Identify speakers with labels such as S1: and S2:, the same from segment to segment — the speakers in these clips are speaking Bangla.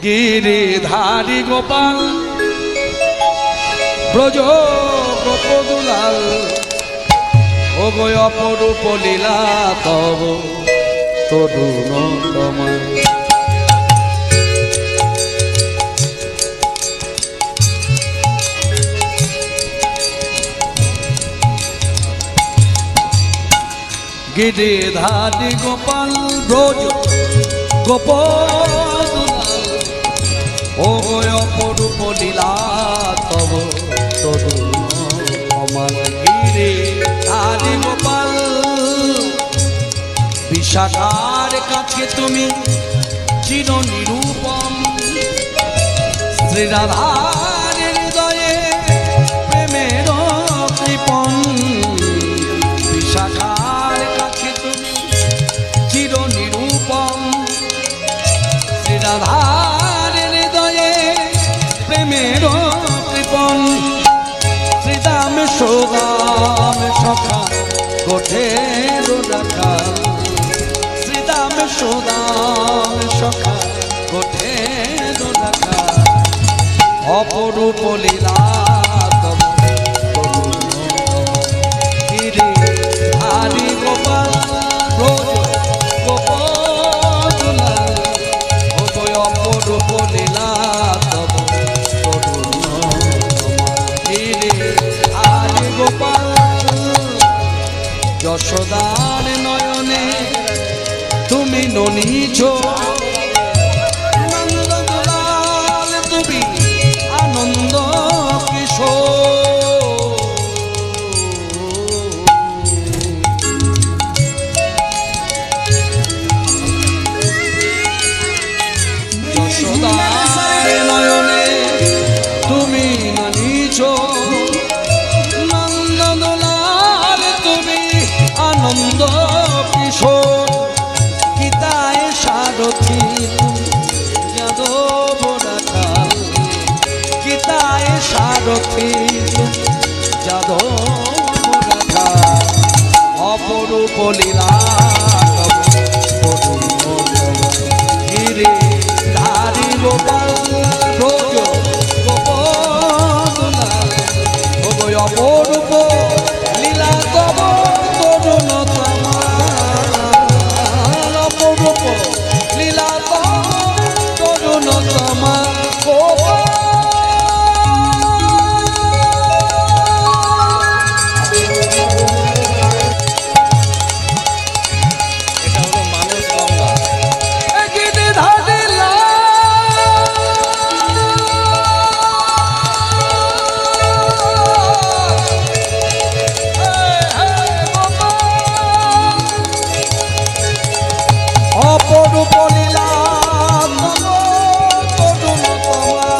S1: গিরিধারী গোপাল ব্রজ গোপদুলাল ও গো অপরূপ লীলা তব তরুণ তোমার। গিরিধারী গোপাল ব্রজ গোপদুলাল ও গো অপরূপ লীলা তব তরুণ তোমার। গিরিধারী গোপাল বিশাখার কাছে তুমি চির নিরূপম, শ্রীরাধার হৃদয়ে প্রেমের কৃপণ। বিশাখার কাছে তুমি চির নিরূপম, শ্রীরাধার হৃদয়ে প্রেমের কৃপণ। শ্রীদাম সুদাম সখা গোঠের রাখাল, শ্রীদাম সুদাম সখা গোঠের রাখাল। অপরূপ লীলা তব গিরিধারী গোপাল ব্রজ গোপদুলাল ও গো অপরূপ লীলা তব তরুণ গিরিধারী গোপাল। যশোদার নয়নে তুমি ননীছ, নন্দলাল তুমি আনন্দ কিশোর। যশোদার নয়নে তুমি ননীছ, নন্দলাল তুমি আনন্দ কিশোর। গীতায় সারথি যাদব রাখাল, গীতায় সারথি যাদব রাখাল। অপরূপ লীলা গিরিধারী গোপাল ব্রজ গোপদুলাল ও গো অপরূপ লীলা তব তরুণ তোমার। অপরূপ লীলা তব তরুণ তোমার। এটা হলো মানুষ গঙ্গা। গিরিধারী অপরূপ লীলা তরুণ তোমার।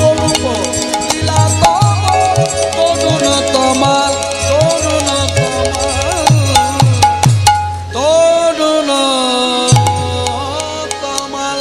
S1: অপরূপ লীলা তরুণ তোমার, তরুণ তোমার, তরুণ তোমার।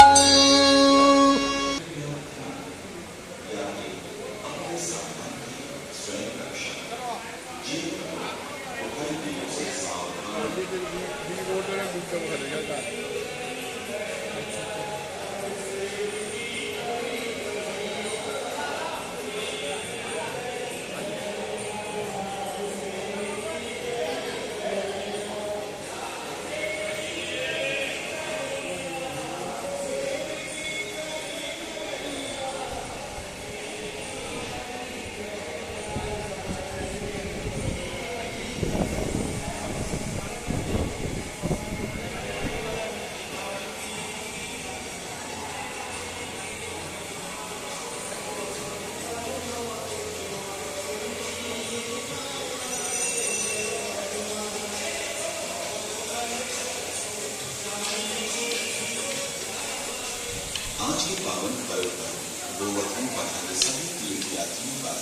S2: आज के पावन पर्व पर गोवर्धन पधारे सभी तीर्थयात्रियों का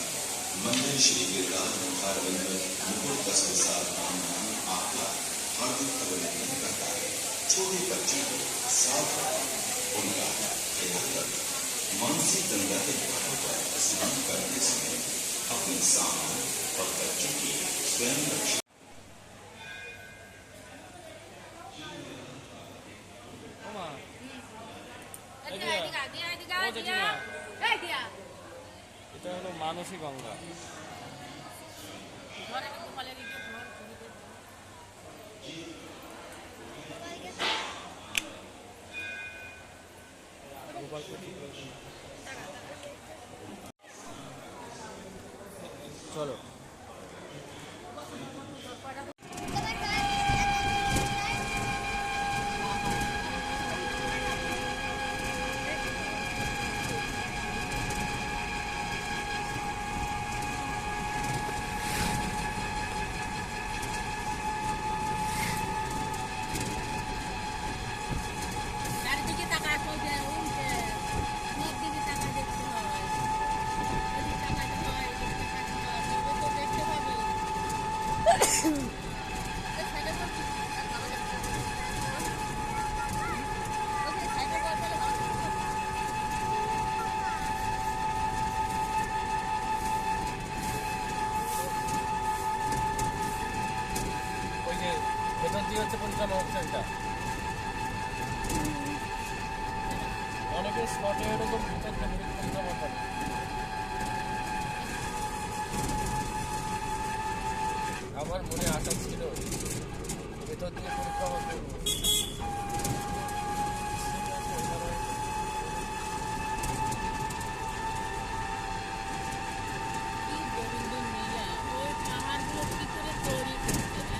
S2: मंदिर श्री गिरिराज मुखारविंद मुकुट के साथ आपका हार्दिक अभिनंदन करता है। छोटे बच्चों को साफ रखें, उनका ख्याल रखें। मानसिक गंगा के घाटों पर स्नान करते समय अपने सामान और बच्चों की स्वयं रक्षा।
S1: এটা হলো মানসী গঙ্গা। চলো
S3: চারিদিকে তাকা চলছে উল্টে সব দিকে টাকা দেখতে হয়, এদিকে তাকাতে হয়, এদিকে তাকাতে হয়, তবে তো দেখতে পাবে। এই সাইডে তো কি? ওকে সাইডে বল তাহলে ভালো হবে।
S1: ওই যে ভেতর দিয়ে হচ্ছে পরিক্রমা সেন্টার। অনেকে স্পটে এরকম ভেতর দিয়ে পরিক্রমা করে। আমার মনে আশা ছিল ভেতর দিয়ে পরিক্রমা করবো।
S3: কি গোবিন্দ নীলা, ওই পাহাড়গুলো কি করে তৈরি করছে না?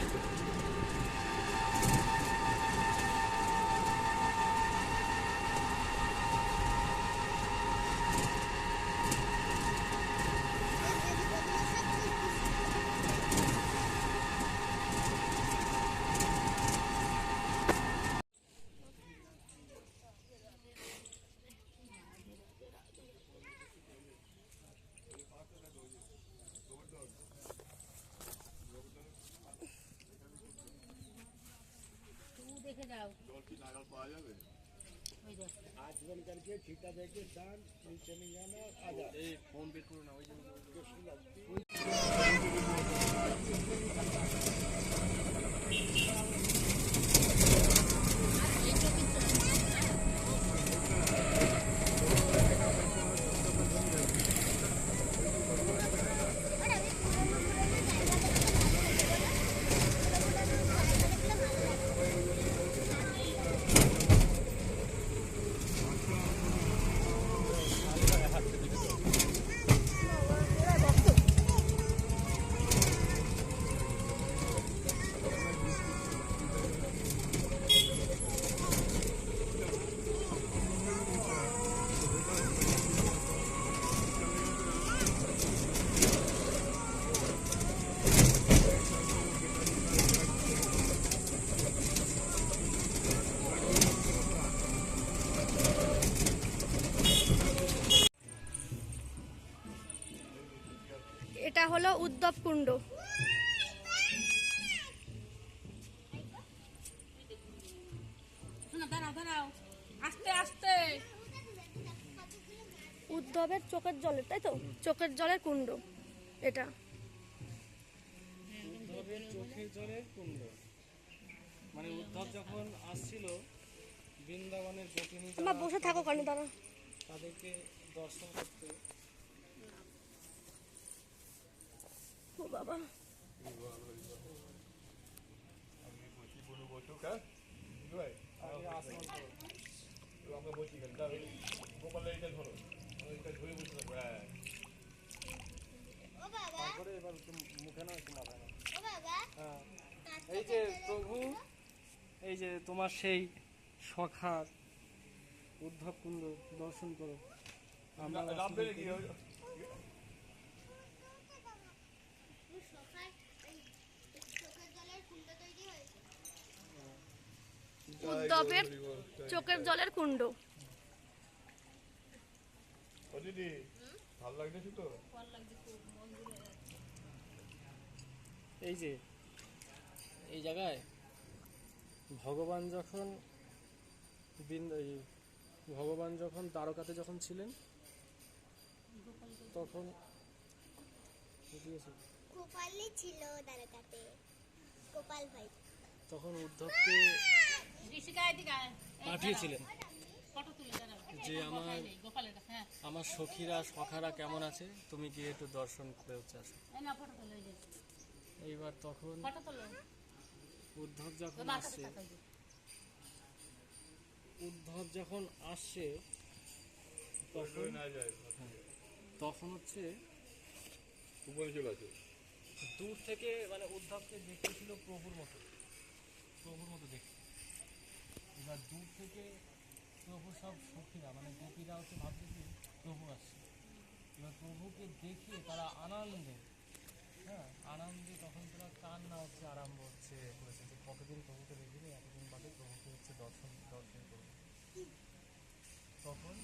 S3: তুমি দেখে যাও। ওই দেখ।
S4: आजमन करके छीटा देके दान नीचे नहीं जाना आजा
S1: এই ফোন বের করো না, ওই যে
S3: এইটা কিন্তু
S5: এটা হলো উদ্ধব কুণ্ড।
S3: শোনো, দাঁড়াও দাঁড়াও, আস্তে আস্তে।
S5: উদ্ধবের চোখের জলের, তাই তো, চোখের জলের কুণ্ড এটা।
S4: উদ্ধবের চোখের জলের কুণ্ড, মানে উদ্ধব যখন আসছিল বৃন্দাবনের গোপিনী
S5: তোমরা বসে থাকো কেন, দাঁড়া।
S4: তাদেরকে দর্শন করতে
S5: ও বাবা,
S4: আগে আসমান করো। তারপরে এবার একটু মুখে না একটু মাথায় না। হ্যাঁ, এই যে প্রভু, এই যে তোমার সেই সখার উদ্ধব কুণ্ড দর্শন করো। আমরা দর্শন করি।
S5: উদ্ধবের চোখের জলের কুণ্ড।
S4: এই যে এই জায়গায় ভগবান যখন ভগবান যখন দ্বারকাতে যখন ছিলেন তখন
S6: গোপালই ছিল দ্বারকাতে, গোপাল ভাই।
S4: তখন উদ্ধবকে
S3: ঋষিকা এদিকে আয়। এই
S4: পাঠিয়েছিলেন।
S3: ফটো তুলে দাঁড়াও।
S4: যে আমার
S3: গোপালের হ্যাঁ
S4: আমার সখীরা সখারা কেমন আছে, তুমি কি একটু দর্শন করে হচ্ছে আসো।
S3: এই না ফটো তোলো, এই যে
S4: এইবার তখন
S3: ফটো তোলো,
S4: উদ্ধব যখন
S3: মার কাছে
S4: আসছে,
S3: থাকো, এই যে।
S4: উদ্ধব যখন আসছে তখন তখন হচ্ছে দূর থেকে মানে উদ্ধবকে দেখতেছিল প্রভুর মতো দেখতে। এবার দূর থেকে প্রভু সব সখীরা মানে গোপীরা হচ্ছে ভাবতেছি প্রভু আসছে। এবার প্রভুকে দেখে তারা আনন্দে তখন তারা কান্না হচ্ছে আরম্ভ হচ্ছে করেছে যে কতদিন প্রভুকে দেখিনি, এতদিন বাদে প্রভুকে হচ্ছে দর্শন করবো। তখন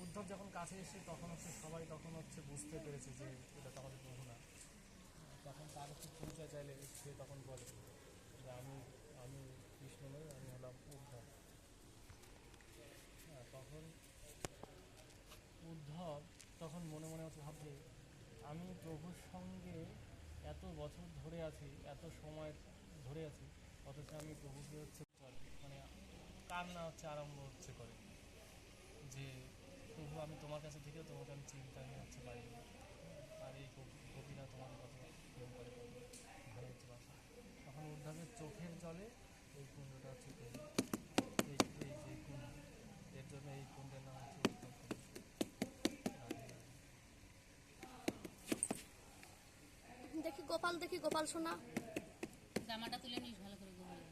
S4: উদ্ধব যখন কাছে এসে তখন হচ্ছে সবাই তখন হচ্ছে বুঝতে পেরেছে যে এটা তো আমাদের প্রভু না। তখন তার হচ্ছে পরিচয় চাইলে সে তখন বলে যে আমি কৃষ্ণ নই, আমি হলাম উদ্ধব। তখন উদ্ধব তখন মনে মনে হচ্ছে ভাবছে আমি প্রভুর সঙ্গে এত বছর ধরে আছি, এত সময় ধরে আছি, অথচ আমি প্রভুকে হচ্ছে মানে কান্না হচ্ছে আরম্ভ হচ্ছে করে যে প্রভু আমি তোমার কাছে থেকেও তোমাকে আমি চিন্তা নিয়ে হচ্ছে পাইনি। আর এই গোপীরা তোমাকে কত প্রেম করে, কত ভালো হচ্ছে বাসা। তখন উদ্ধবের চোখের জলে এই কুণ্ডটা হচ্ছে তৈরি। এই যে কুণ্ড, এর জন্য এই কুণ্ডের নাম হচ্ছে উদ্ধব কুণ্ড।
S5: দেখি গোপাল সোনা।
S3: জামাটা তুলে নিস ভালো করে গোপালের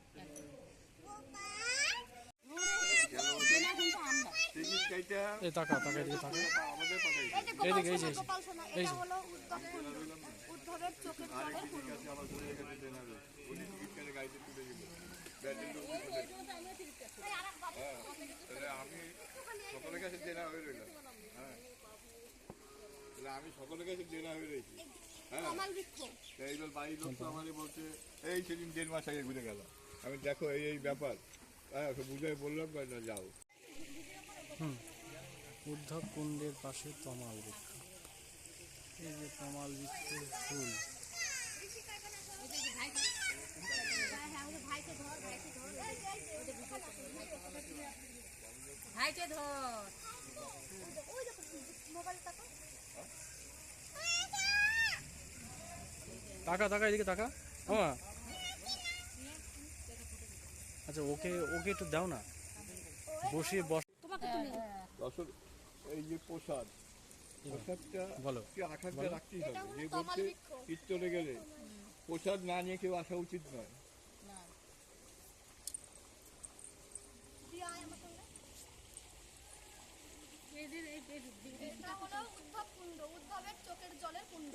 S4: এই টাকা এদিকে টাকা
S5: এই
S4: এই যে
S5: গোপাল সোনা,
S4: এই
S5: এটা
S4: যে।
S5: হলো উদ্ধবের চোখের জলের কুণ্ড।
S7: সকলের কাছে জেনা হয়ে রইলাম। হ্যাঁ, আমি সকলের কাছে জেনা হয়ে রয়েছি। হ্যাঁ,
S5: তমাল বৃক্ষ।
S7: এইবার বাড়ির লোক তো আমাকে বলছে এই সেদিন 1.5 মাস আগে ঘুরে গেল। আমি দেখো এই ব্যাপার, হ্যাঁ বুঝাই বললাম না যাও।
S4: উদ্ধব কুণ্ডের পাশে তমাল বৃক্ষ। এই যে তমাল বৃক্ষের ফুল।
S3: ভাইকে ধর
S4: টাকা এদিকে টাকা। আচ্ছা ওকে একটু দাও না, বসিয়ে
S5: তোমাকে তুমি
S7: আসল এই যে প্রসাদটা
S4: বলো।
S7: কি আখারটা রাখতেই হবে। যে বলছে কীর্তনে গেলে প্রসাদ না নিয়ে কেউ আসা উচিত নয়।
S5: এটা হলো উদ্ধব কুণ্ড, উদ্ধবের চোখের জলের কুণ্ড।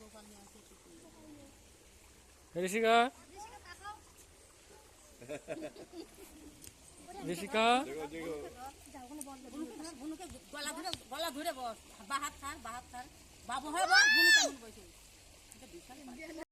S3: গোপাল নিয়ে আসে
S4: ঋষিকা
S3: বুনুকে গলা ধরে বস, বাহাত থাক বাবু হয়ে বস, বুনু কেমন বসে।